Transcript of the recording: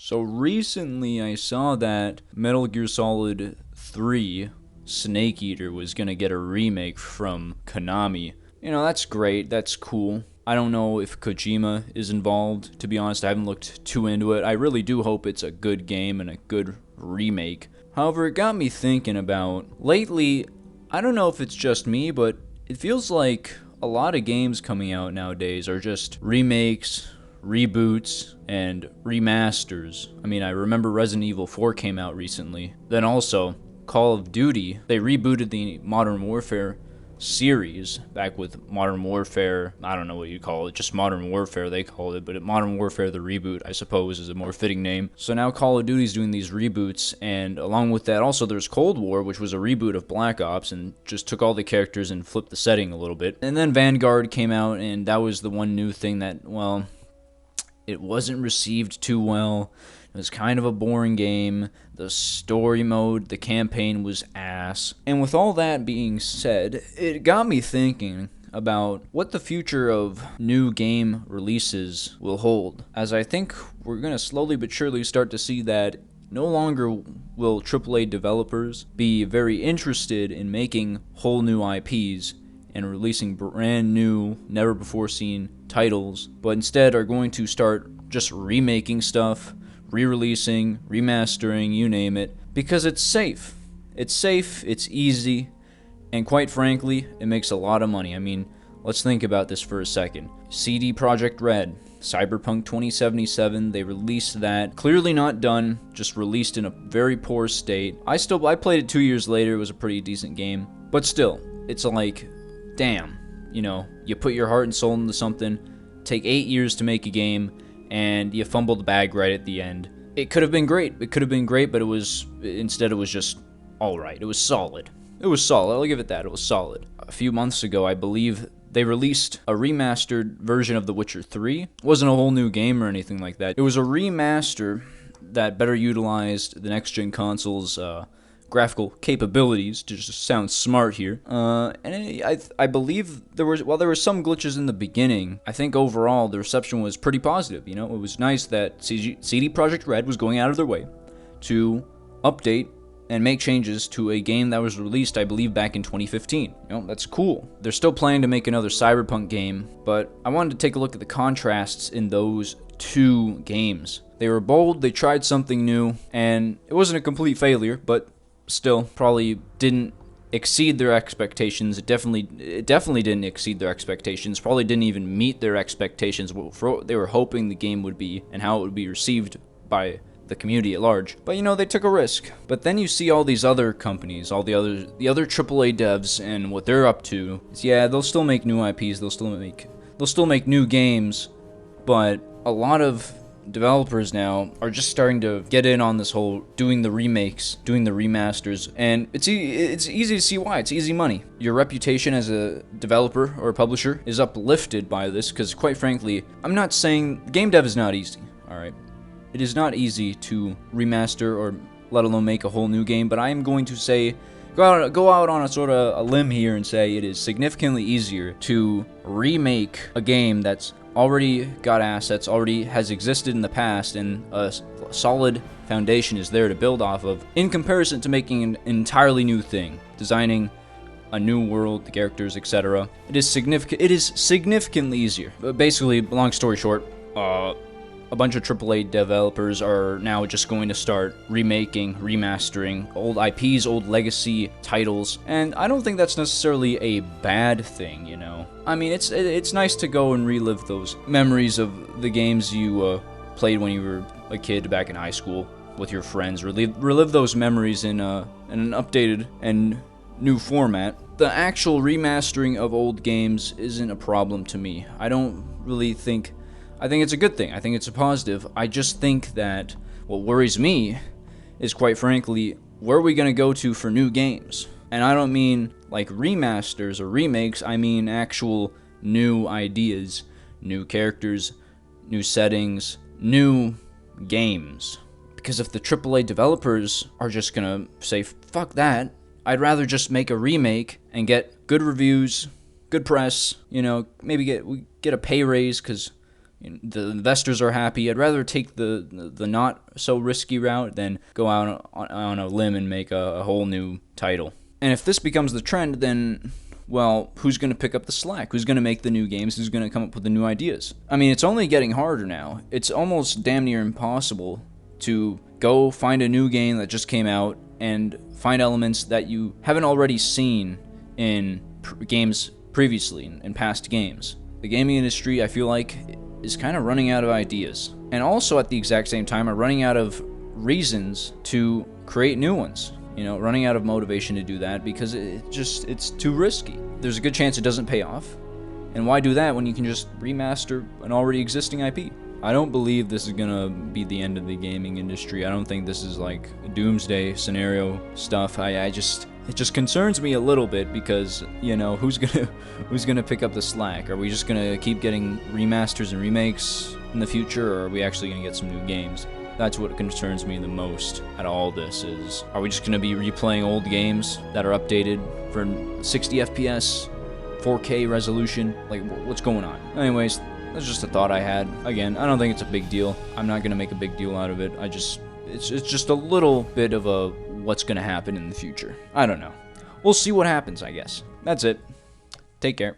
So recently I saw that Metal Gear Solid 3 Snake Eater was gonna get a remake from Konami. You know, that's great, that's cool. I don't know if Kojima is involved, to be honest. I haven't looked too into it. I really do hope it's a good game and a good remake. However, it got me thinking about, lately, I don't know if it's just me, but it feels like a lot of games coming out nowadays are just remakes, reboots, and remasters. I mean, I remember Resident Evil 4 came out recently. Then also, Call of Duty, they rebooted the Modern Warfare series back with Modern Warfare, I don't know what you call it, just Modern Warfare they called it, but Modern Warfare the reboot, I suppose, is a more fitting name. So now Call of Duty's doing these reboots, and along with that also there's Cold War, which was a reboot of Black Ops and just took all the characters and flipped the setting a little bit. And then Vanguard came out, and that was the one new thing that, well, it wasn't received too well. It was kind of a boring game. The story mode, the campaign was ass. And with all that being said, it got me thinking about what the future of new game releases will hold. As I think we're going to slowly but surely start to see that no longer will AAA developers be very interested in making whole new IPs and releasing brand new, never before seen titles, but instead are going to start just remaking stuff, re-releasing, remastering, you name it, because it's safe. It's safe, it's easy, and quite frankly, it makes a lot of money. I mean, let's think about this for a second. CD Projekt Red, Cyberpunk 2077, they released that. Clearly not done, just released in a very poor state. I played it 2 years later, it was a pretty decent game. But still, it's like, damn, you know, you put your heart and soul into something, take 8 years to make a game, and you fumbled the bag right at the end. It could have been great, but it was just alright. It was solid. I'll give it that, it was solid. A few months ago, I believe, they released a remastered version of The Witcher 3. It wasn't a whole new game or anything like that. It was a remaster that better utilized the next-gen console's graphical capabilities to just sound smart here. I believe there were some glitches in the beginning, I think overall the reception was pretty positive. You know, it was nice that CD Projekt Red was going out of their way to update and make changes to a game that was released, I believe, back in 2015. You know, that's cool. They're still planning to make another Cyberpunk game, but I wanted to take a look at the contrasts in those two games. They were bold, they tried something new, and it wasn't a complete failure, but still probably didn't exceed their expectations. It definitely didn't exceed their expectations. Probably didn't even meet their expectations, what they were hoping the game would be and how it would be received by the community at large. But you know, they took a risk. But then you see all these other companies, all the other AAA devs, and what they're up to. Yeah, they'll still make new IPs, they'll still make new games, but a lot of developers now are just starting to get in on this whole doing the remakes, doing the remasters, and it's easy to see why. It's easy money. Your reputation as a developer or a publisher is uplifted by this, because quite frankly, I'm not saying game dev is not easy, alright? It is not easy to remaster or let alone make a whole new game, but I am going to say, go out on a sort of a limb here and say it is significantly easier to remake a game that's already got assets, already has existed in the past, and a solid foundation is there to build off of, in comparison to making an entirely new thing, designing a new world, the characters, etc. It is significantly easier. But basically, long story short, a bunch of AAA developers are now just going to start remaking, remastering old IPs, old legacy titles, and I don't think that's necessarily a bad thing, you know? I mean, it's nice to go and relive those memories of the games you played when you were a kid back in high school with your friends. Relive those memories in an updated and new format. The actual remastering of old games isn't a problem to me. I think it's a good thing. I think it's a positive. I just think that what worries me is, quite frankly, where are we going to go to for new games? And I don't mean like remasters or remakes, I mean actual new ideas, new characters, new settings, new games. Because if the AAA developers are just going to say, fuck that, I'd rather just make a remake and get good reviews, good press, you know, maybe get a pay raise, because The investors are happy. I'd rather take the not so risky route than go out on a limb and make a whole new title. And if this becomes the trend, then, well, who's going to pick up the slack? Who's going to make the new games? Who's going to come up with the new ideas? I mean, it's only getting harder now. It's almost damn near impossible to go find a new game that just came out and find elements that you haven't already seen in games previously, in past games. The gaming industry, I feel like, is kind of running out of ideas. And also at the exact same time are running out of reasons to create new ones. Running out of motivation to do that because it's too risky. There's a good chance it doesn't pay off. And why do that when you can just remaster an already existing IP? I don't believe this is gonna be the end of the gaming industry. I don't think this is like doomsday scenario stuff. It just concerns me a little bit because, who's gonna pick up the slack? Are we just gonna keep getting remasters and remakes in the future, or are we actually gonna get some new games? That's what concerns me the most at all this is, are we just going to be replaying old games that are updated for 60 FPS, 4K resolution? Like, what's going on? Anyways, that's just a thought I had. Again, I don't think it's a big deal. I'm not going to make a big deal out of it. It's just a little bit of a what's going to happen in the future. I don't know. We'll see what happens, I guess. That's it. Take care.